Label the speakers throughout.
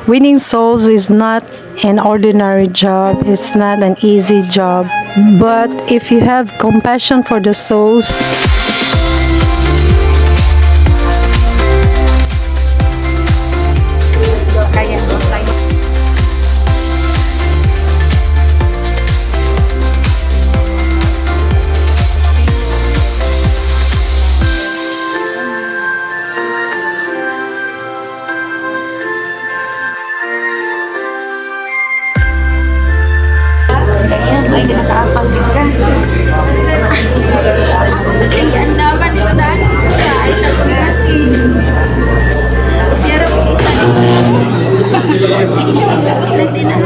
Speaker 1: Winning souls is not an ordinary job, it's not an easy job. But if you have compassion for the souls,
Speaker 2: Ay, di nakaapas yun ka. Ang dapat sa daan. Ay, sa kumati. Pero isa. Sa din na.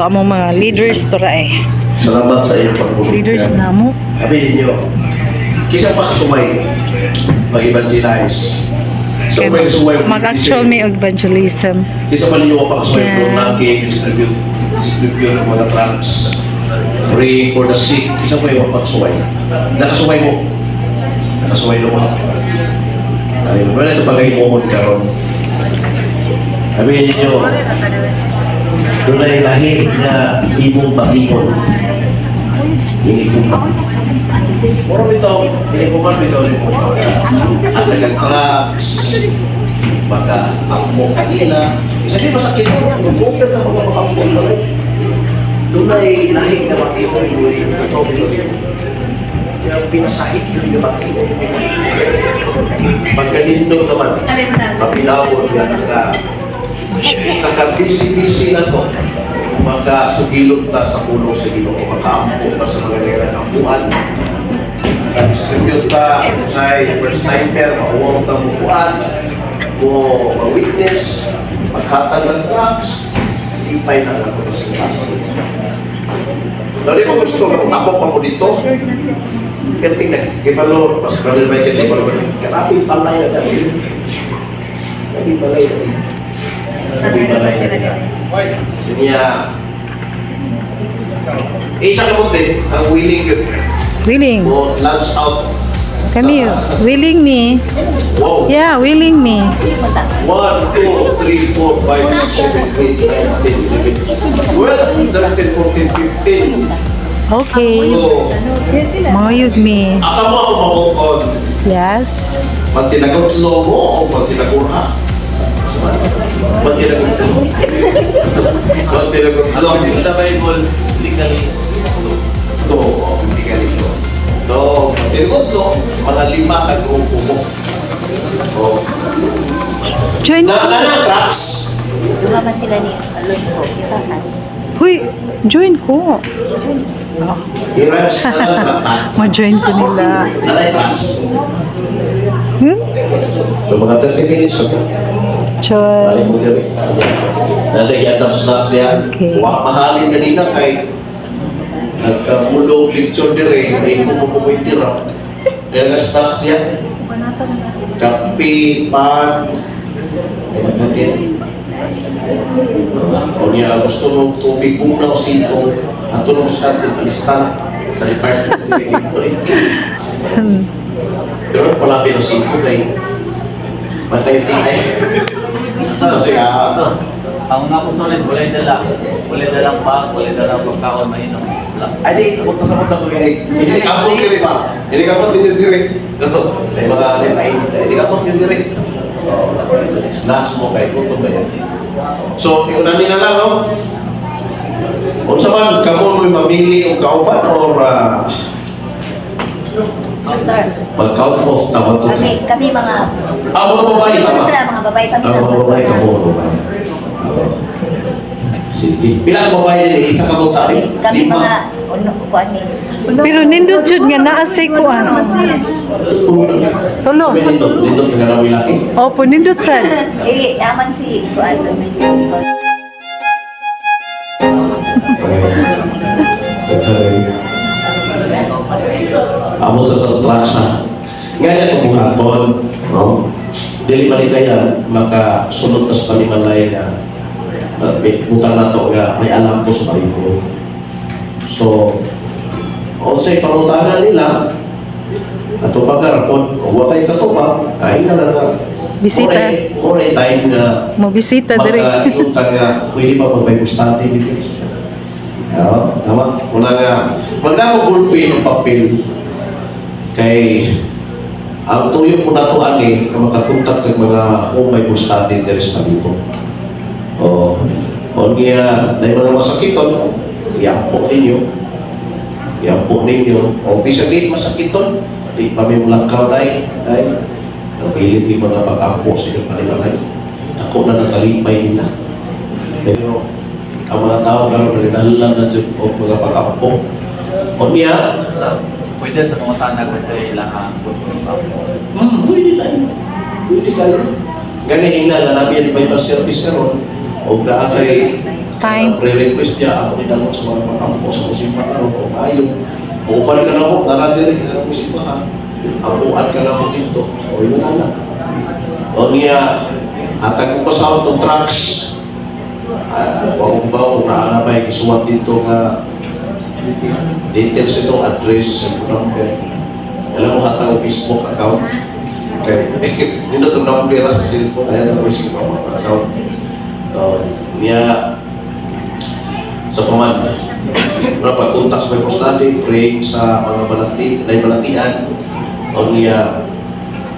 Speaker 1: so among mga leaders to ra eh.
Speaker 3: Salamat sa iyong pagpulong.
Speaker 1: Leaders na mo.
Speaker 3: Sabihin niyo, kisa pa sumay, mag-evangelize. So, may sumay,
Speaker 1: Mag-actual may evangelism.
Speaker 3: kisa pa ninyo mapakasumay
Speaker 1: Yeah.
Speaker 3: kung distribute ng mga tracts. Pray for the sick. Kisa pa yung mapakasumay. Nakasumay mo. Nakasumay mo. Ay, wala ito pagay mo mo karon. Sabihin niyo, doon ay lahi na imong bagiyon. Ini ko ba? Moro ito, ini ko ba ito? At nagag-tracks, baka akmo kanila. Isa din masakit mo, mag-open na mga makakmo na rin. Doon ay lahi na bagiyon. Ito, yung pinasahit yung bagiyon. Pagkanindo naman, mapilawon na naka sa kabisi-bisi na to, makasugilot ta sa pulong sa Ginoo, makaampo ka sa mga nagkakapuan, maka-distribute ka sa first timer, makuwang ta mukuan, mo ma-witness, maghatag ng tracks, ipay na lang ito kasing kasi. Dali ko gusto, tapok ako dito, kaya tingnan, kipalor, mas brother may kipalor, karapin palay na dami. Karapin palay na dami. Sabi ba na yan? Niya, isa ka mo din, ang willing yun.
Speaker 1: Willing.
Speaker 3: Mo lance out.
Speaker 1: Kami, willing me.
Speaker 3: Wow.
Speaker 1: Yeah, willing me.
Speaker 3: 1, 2, 3, 4, 5, 6, 7, 8, 9, 10, 11, 12, 13, 14, 15.
Speaker 1: Okay.
Speaker 3: So,
Speaker 1: Mayug me.
Speaker 3: aka mo ako mabukon.
Speaker 1: Yes.
Speaker 3: Pag tinagot lo mo o pag tinagot ha? Pag tinagot lo? Pag tinagot lo?
Speaker 4: The Bible, legally.
Speaker 3: Ito, hindi ka nito. So, tinagot lo, mga 5 ka grupo mo. O,
Speaker 1: Join.
Speaker 3: na tracks.
Speaker 2: Dumaman sila ni Alonso. Kita saan?
Speaker 1: Huy, join ko.
Speaker 3: I-runs na lang tracks.
Speaker 1: Ma-join ko nila.
Speaker 3: Nanay tracks.
Speaker 1: Hmm?
Speaker 3: So, mga 30 minutes ako.
Speaker 1: Join.
Speaker 3: Balik mo dito. Nalagyan ng snacks niya.
Speaker 1: Okay.
Speaker 3: Huwag mahalin kanina kay nagkamulong lecture dire ay kumukumoy tira. Nilagyan snacks niya. Kape, pan, ay magkatin. O niya gusto mong tubig unaw sito at tulong sa atin palistan sa department pero wala pinusito kay matay-ting ay kasi
Speaker 4: Ang mga apostoles, walay dalang bag, walay dalang pagkaon, mainom.
Speaker 3: ay di, punta sa punta ko hindi kapot kiri ba? Hindi kapot din yun direct. Ito, may mga limain. Hindi kapot yun direct. Snacks mo kay gutom ba yan? So, yung namin na lang, no? Kung saan, kamo mo'y mamili o kauban or mag-count off, tawag to.
Speaker 2: Kami mga...
Speaker 3: Mga babae, tama.
Speaker 2: Mga babae kami.
Speaker 3: Mga babae, kamo mga babae. Sige. Pila ang babae nila? Isa ka mo sa akin?
Speaker 2: Kami
Speaker 3: Lima.
Speaker 2: mga... Kuan ni...
Speaker 1: Pero nindot jud nga naa say kuan. Tulo.
Speaker 3: May nindot nga raw laki.
Speaker 1: Opo, nindot sad.
Speaker 2: Yaman si Kuan.
Speaker 3: Amo sa subtraction. Nga niya itong buhaton, no? Dili man kaya makasunod tas panimalay nga may butang na to nga may alam ko sa Bible. So, unsay pangutanan nila ato pagarapon o wa kay katupa kain na lang nga
Speaker 1: Bisita.
Speaker 3: Oray time nga
Speaker 1: Mo bisita dire.
Speaker 3: magkayutan nga pwede pa mag-Bible study dito. Tama? Una nga magdamo bulpin ng papel kay ang tuyo po na to ani na makakontak ng mga Bible study dito sa dito. O niya na mga masakiton iampo ninyo o bisagin masakiton di pa may mulangkaw na ay napilit may mga pag-ampo sa inyong panimalay ako na nakalipay nila pero ang mga tao karon nagdahlan na dyan o mga pag-ampo o niya
Speaker 4: Pwede sa mga tanag sa ilang
Speaker 3: pwede kayo ganyan na nanabi yan may service karon o na kay
Speaker 1: Time.
Speaker 3: pre-request niya ako nidalot sa mga pag-ampo sa musimba karon o maayo o upal ka na mo tara din ang musimba ha apuan ka na mo dito o yun na o niya atag ko pa sa itong trucks huwag ba kung naanabay kisuwat dito nga details ito address number alam mo hatang Facebook account kaya yun na itong number sa cellphone ayan ang Facebook account niya sa paman na pag-contact sa Bible study, praying sa mga balatian o niya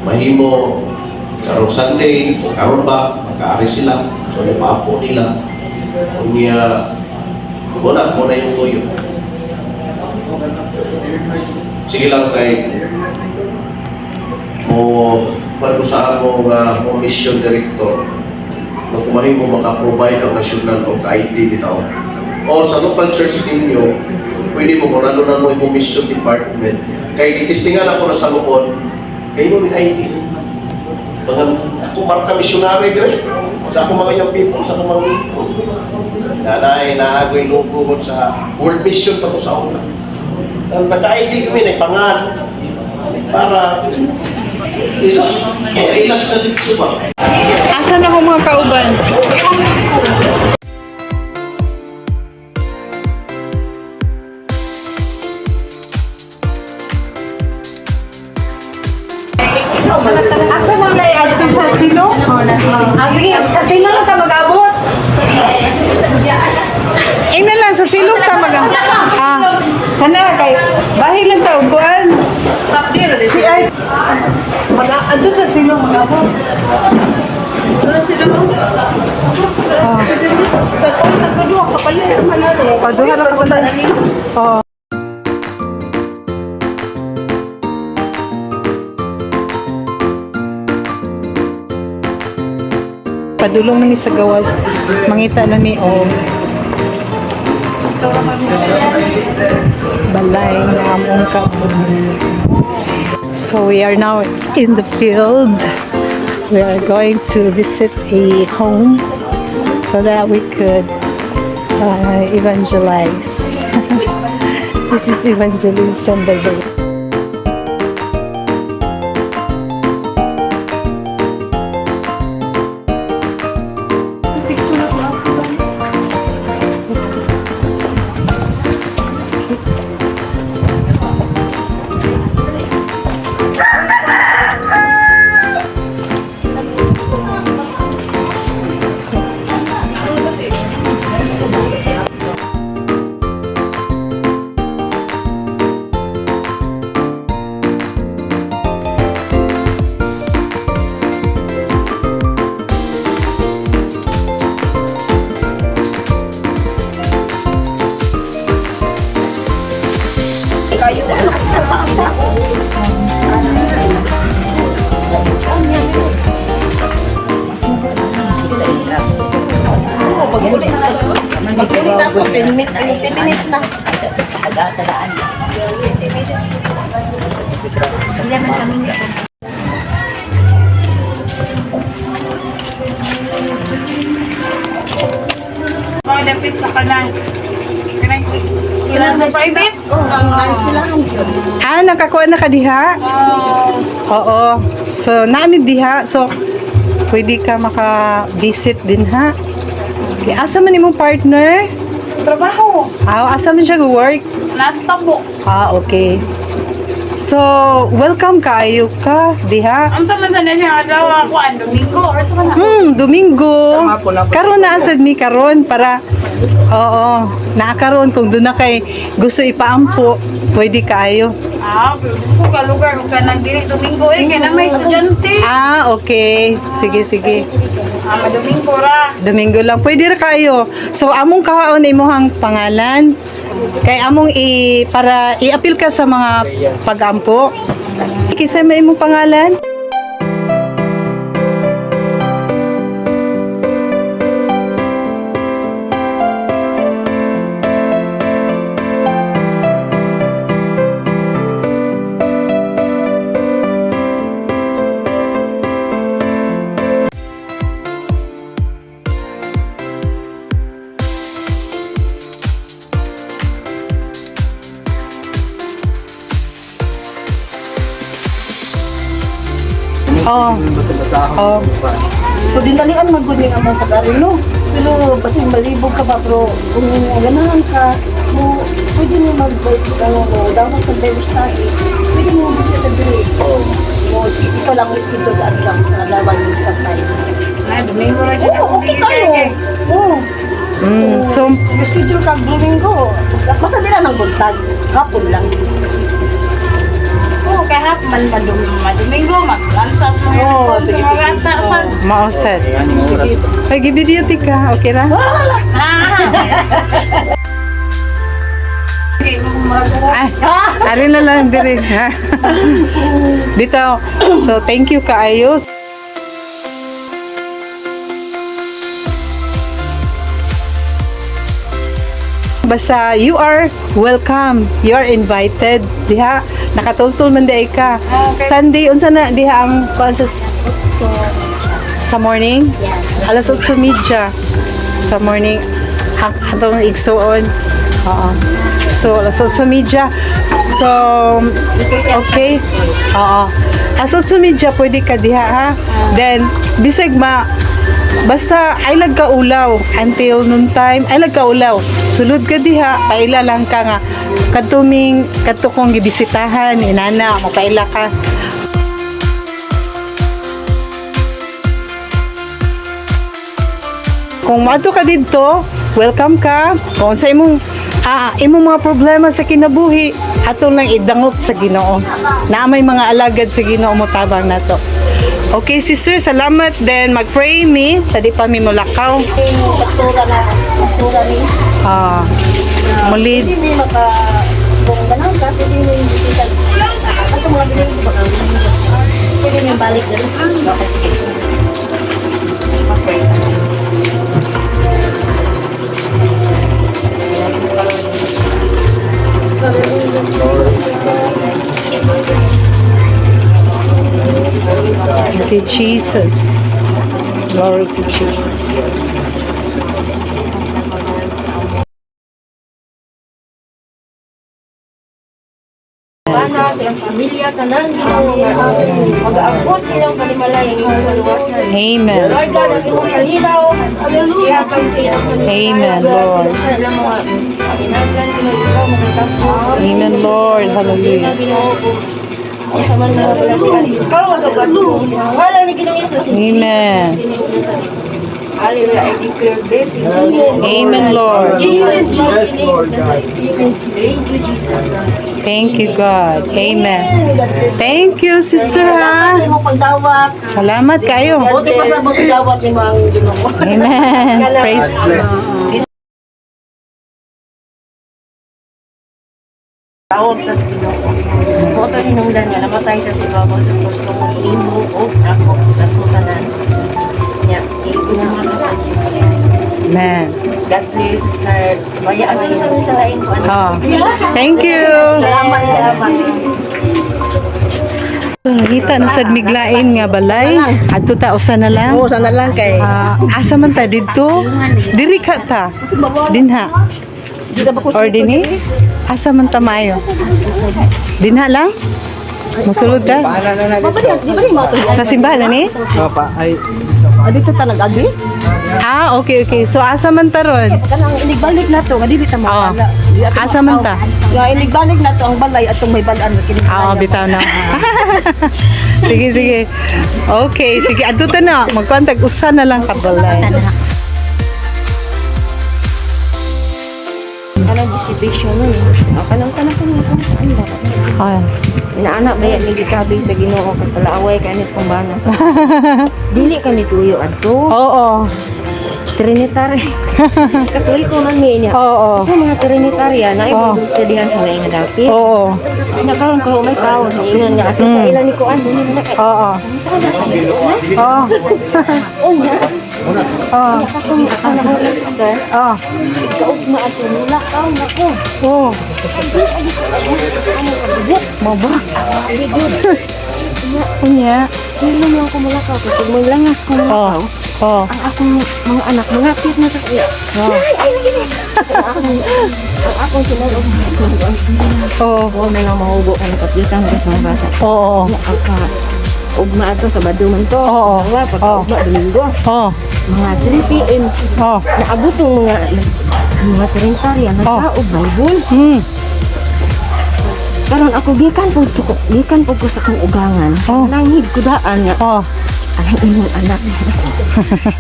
Speaker 3: mahimo karong Sunday karon ba makaari sila so napaapo nila o niya muna yung tuyo sige lang kay mo pag-usahan mo nga mo mission director na kumahimo maka-provide ang national o ID bitaw o sa local church ninyo pwede mo kung ano na mo yung mission department kay itistingan ako na sa lukon kay mo may ID mga ako marka missionary dire sa ako mga young people sa ako mga nanay naagoy logo mo sa world mission pa to sa una naka-ID kami nagpangan para ila ilas na dito ba
Speaker 1: Asa na ko mga kauban? Asa mo na i-add sa silo? Sige, sa silo na ta mag-abot. Ina lang, sa silo ta mag-abot. Kana kay, bahay lang ta, uguan. Si Art, mag-add sa silo mag-abot. Sa kong nagkaduha ka pala, paduha na ko tayo. Oo. Padulong nami sa gawas, mangita nami o balay na among kapon. So we are now in the field. We are going to visit a home so that we could evangelize. This is evangelism by the way.
Speaker 2: Mag-ulit na ako, 10 minutes na.
Speaker 5: Mga dapit sa kanan. Kailangan mo private?
Speaker 1: Nakakuha na ka diha? Oo. So, namin diha. So, pwede ka maka-visit din ha. Okay. Asa man imong partner?
Speaker 5: Trabaho.
Speaker 1: Asa man siya work?
Speaker 5: Last tabo.
Speaker 1: Okay. So, welcome kaayo ka diha.
Speaker 5: Ang sama sa na siya adlaw ako ang Domingo or sa kana?
Speaker 1: Domingo. Karon na asad mi karon para naakaron kung doon na kay gusto ipaampo, pwede kaayo.
Speaker 5: Ko ka lugar ka nang dili Domingo kaya na may estudyante.
Speaker 1: Okay. Sige.
Speaker 5: Domingo ra.
Speaker 1: Domingo lang. Pwede ra kayo. So, among kahaon imuhang pangalan. Kay among para i-appeal ka sa mga pag-ampo. Sige, sa may imong pangalan.
Speaker 2: So, dinalian maguding ang mga pag-arilo. Pero, kasi malibog ka ba, bro? Kung ganahan ka, pwede mo dapat sa Bible study. Pwede mo bisita diri. Ikaw lang schedule sa atin lang. Sa laban yung pagkain.
Speaker 5: Domingo ra siya.
Speaker 2: Okay tayo.
Speaker 1: So,
Speaker 2: schedule ka Domingo. Basta nila ng buntag. Hapon lang.
Speaker 5: Kaya man Domingo, maglansas mo yun. Sige.
Speaker 1: maosad. Pag-video ka, okay ra? Ari na lang diri. Dito. So, thank you kaayo. Basta you are welcome. You are invited. Diha, nakatultul man day ka.
Speaker 5: Okay.
Speaker 1: Sunday unsa na diha ang sa morning? Alas 8:30 sa morning. Hatong igsuon. Oo. So, alas 8:30. So, okay. Oo. Alas 8:30 pwede ka diha ha. Then, bisag basta ay ulaw until noon time ay ulaw sulod ka diha paila lang ka nga kadtuming kadtukong gibisitahan inana mapaila ka kung maadto ka didto welcome ka kung sa imong mga problema sa kinabuhi atong lang idangot sa Ginoo na may mga alagad sa Ginoo mo tabang nato. Okay, sister, salamat. Then, mag-pray me. Tadi pa mi mulakaw.
Speaker 2: Pastura ni.
Speaker 1: Mulid.
Speaker 2: Hindi kung ganahan ka, pwede mo yung bisita. At mga bilhin ko baka pwede mo yung balik na rin. Okay, sige.
Speaker 1: Thank you, Jesus. Glory to Jesus.
Speaker 2: Sana sa pamilya tanan mag-aabot silang kalimalay ang inyong kaluwasan.
Speaker 1: Amen.
Speaker 2: Lord God, ang iyong kalinaw. Hallelujah.
Speaker 1: Amen, Lord. Amen, Lord. Hallelujah. Amen.
Speaker 2: Hallelujah. I declare this in
Speaker 1: Amen, Lord.
Speaker 2: Jesus.
Speaker 5: Yes, Lord God.
Speaker 1: Thank you, God. Amen. Thank you, sister. Ha? Salamat kayo.
Speaker 2: Buti pa sa magdawat ni mga Ginoo.
Speaker 1: Amen. Praise
Speaker 5: Bless.
Speaker 2: Tawag tas Ginoo. Moto hinungdan nga namatay sa Cebuano sa gusto mo imo o ako tanan. Nya, ginamata sa Ginoo.
Speaker 1: Amen.
Speaker 2: God bless, Sister. Bayaan na isang lain ko.
Speaker 1: Oh. Thank you.
Speaker 2: Salamat.
Speaker 1: So, nakita na sad miglain nga balay. Adto ta usa na lang.
Speaker 2: Oo, sana lang kay.
Speaker 1: Asa man ta didto? Diri ka ta. Dinha. Or dinhi? Asa man ta maayo? Dinha lang? Musulod ka?
Speaker 2: Mabalik, di ba rin mo ito?
Speaker 1: Sa simbahan ni?
Speaker 2: Dito talaga, Adi?
Speaker 1: Okay. So asa man ta ron?
Speaker 2: Kanang inigbalik na to, madili ta
Speaker 1: Oo.
Speaker 2: mawala.
Speaker 1: Asa man ta?
Speaker 2: Nga inigbalik na to ang balay at may balaan.
Speaker 1: Bitaw na. Sige. Okay, sige. Adto ta na. Magkontakt usa na lang ka balay.
Speaker 2: Kanang disibisyon nun. Kanang ko
Speaker 1: Ah.
Speaker 2: Inaanak ba yan, hindi kabi sa Ginoo kay palaaway kanis kung bana. Dili ka ni tuyo adto.
Speaker 1: Oo.
Speaker 2: Trinitary. Katoliko man niya.
Speaker 1: Oo.
Speaker 2: Ako mga Trinitarya na ibang gusto dihan sa laing dapit.
Speaker 1: Oo.
Speaker 2: Nakaroon ko may tao sa ingon nga ato sa ilan ni kuan dili na kay.
Speaker 1: Oo. Oo.
Speaker 2: Unya.
Speaker 1: Oo.
Speaker 2: Ako anak ko sister.
Speaker 1: Oo.
Speaker 2: Kaugma ato nula kaw nako.
Speaker 1: Oo. Maba. Unya.
Speaker 2: Kilo lang ko malakaw kasi may langas ko malakaw.
Speaker 1: Oo.
Speaker 2: Ang akong mga anak mga cute na sa kuya.
Speaker 1: Oo.
Speaker 2: Ang akong sinulog.
Speaker 1: Oo.
Speaker 2: Oo, may nga mahugo ka kapitang sa mga bata.
Speaker 1: Oo.
Speaker 2: Aka, ugma ato sa baduman to.
Speaker 1: Oo.
Speaker 2: Wala, pagka
Speaker 1: Oo.
Speaker 2: ugma, Domingo.
Speaker 1: Oo.
Speaker 2: Mga 3 p.m.
Speaker 1: Oo.
Speaker 2: Naabot yung mga Trinitariya, nagkaog Bible. Karon ako gikan po ko sa kong ugangan.
Speaker 1: Oh.
Speaker 2: Nangid ko daan nga.
Speaker 1: Oo.
Speaker 2: Anong inyong anak.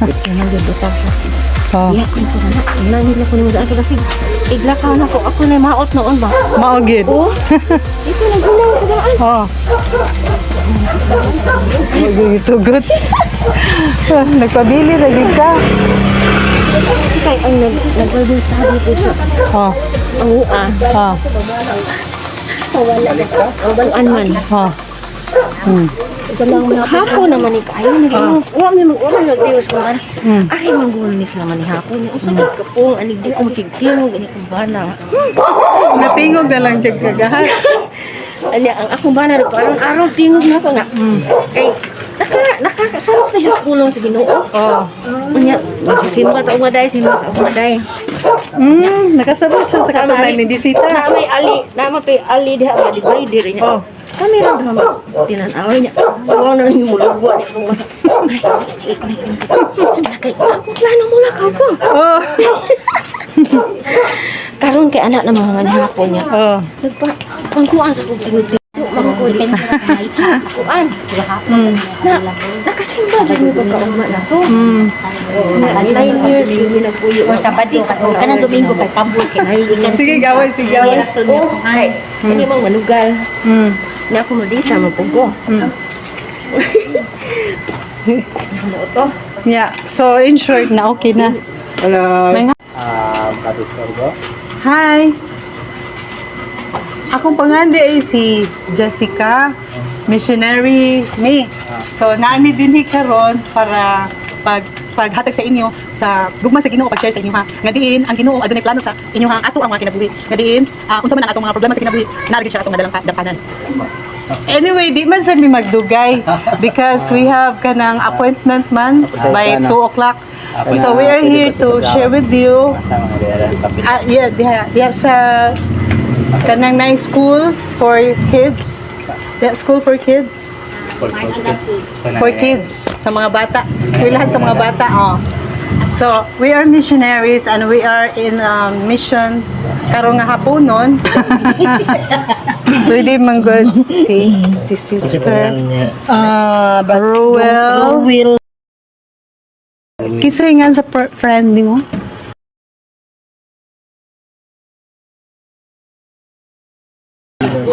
Speaker 2: Ito na yung butang siya.
Speaker 1: Oo.
Speaker 2: Iyak ko ito anak. Nangid na ko nung daan kasi iglakaw na ko. Ako na maot noon ba?
Speaker 1: Maugid.
Speaker 2: Oo. Ito na ginaw ko daan.
Speaker 1: Oo. Tugot. Nagpabili na din ka.
Speaker 2: Kaya ang nag-Bible study po sa
Speaker 1: Oo.
Speaker 2: ang ua.
Speaker 1: Oo.
Speaker 2: Ang man.
Speaker 1: Oo.
Speaker 2: Hapon naman ni kayo ni wa may mag-Diyos ko man. Ari manggulo ni sila man ni hapon. Usabot ka po anig di ko makigtingog ani kong bana.
Speaker 1: Natingog na lang dyan kagahan.
Speaker 2: Ani ang akong bana ro araw tingog na ko nga. Kay nakakasarap na Diyos pulong sa Ginoo.
Speaker 1: Oo.
Speaker 2: Unya, simba ta umaday.
Speaker 1: Nakasabot siya sa katawan ni bisita.
Speaker 2: Na may ali diha ba di bari diri niya.
Speaker 1: Oh.
Speaker 2: Kami rin daw tinanaw niya. Huwag na rin yung mulugwa. Ako plano mo lang ko.
Speaker 1: Oo.
Speaker 2: Karon kay anak na mga manihapon niya.
Speaker 1: Oo.
Speaker 2: Pangkuan sa pagtingod. Mangkulit. Kuan. Nakasimba dyan yung pagkaugma na to. 9 years hindi nagpuyo.
Speaker 5: Or Sabado ka kanang Domingo kay Kabul kay nahigikan.
Speaker 1: Sige, gawin.
Speaker 5: Rason niya ko nga.
Speaker 2: Hindi mang manugal. Na ako mo dito, mapugo. Ano to?
Speaker 1: Yeah. So, in short na okay na.
Speaker 4: Hello.
Speaker 1: May nga-
Speaker 4: Kapistor ko.
Speaker 1: Hi! Akong pangandi ay si Jessica, missionary me. So, naami din karon para paghatag sa inyo sa gugma sa Ginoo, pag-share sa inyo ha. Nga diin ang Ginoo adunay plano sa inyo ha, ato ang mga kinabuhi. Nga diin unsa man ang atong mga problema sa kinabuhi, naagid siya atong madalang dampanan. Anyway, di man sad mi magdugay because we have kanang appointment man by 2 o'clock. So we are here to share with you. Sa kanang nice school for kids. Yeah, school for kids. For kids, sa mga bata. Eskwelahan sa mga bata. Oh. So, we are missionaries and we are in mission. Karong nga haponon. Pwede manggod si sister. Rowell. Kisay nga sa friend ni mo?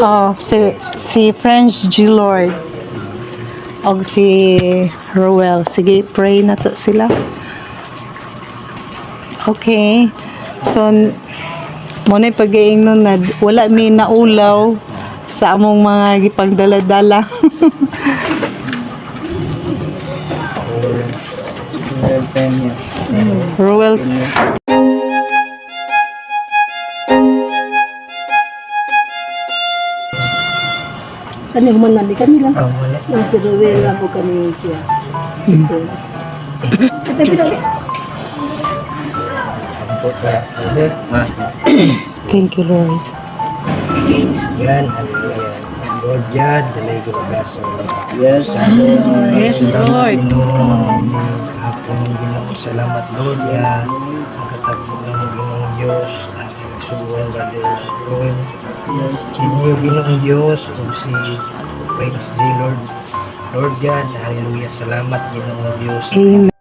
Speaker 1: Oh, si French G. Lord. O si Rowell. Sige, pray na to sila. Okay. So, muna pag-iing nun na wala mi naulaw sa among mga gipangdala-dala.
Speaker 4: Well, 10 years.
Speaker 1: Ruel.
Speaker 2: Kani human di kami lang.
Speaker 6: Wala.
Speaker 2: Yung si Ruel ako kani siya. Yes.
Speaker 6: Ampot ka. Father.
Speaker 1: Thank you, Lord.
Speaker 6: Yan. Hallelujah. Lord God, dalay ko na sa
Speaker 4: Yes.
Speaker 1: Yes, Lord.
Speaker 6: Ako ng Ginoo, salamat Lord ya nakatagpo ng Ginoong Diyos aking suwon brother Roel. Kinyo Ginoong Diyos o si Praise the Lord. Lord God, hallelujah, salamat Ginoong Diyos.
Speaker 1: Amen.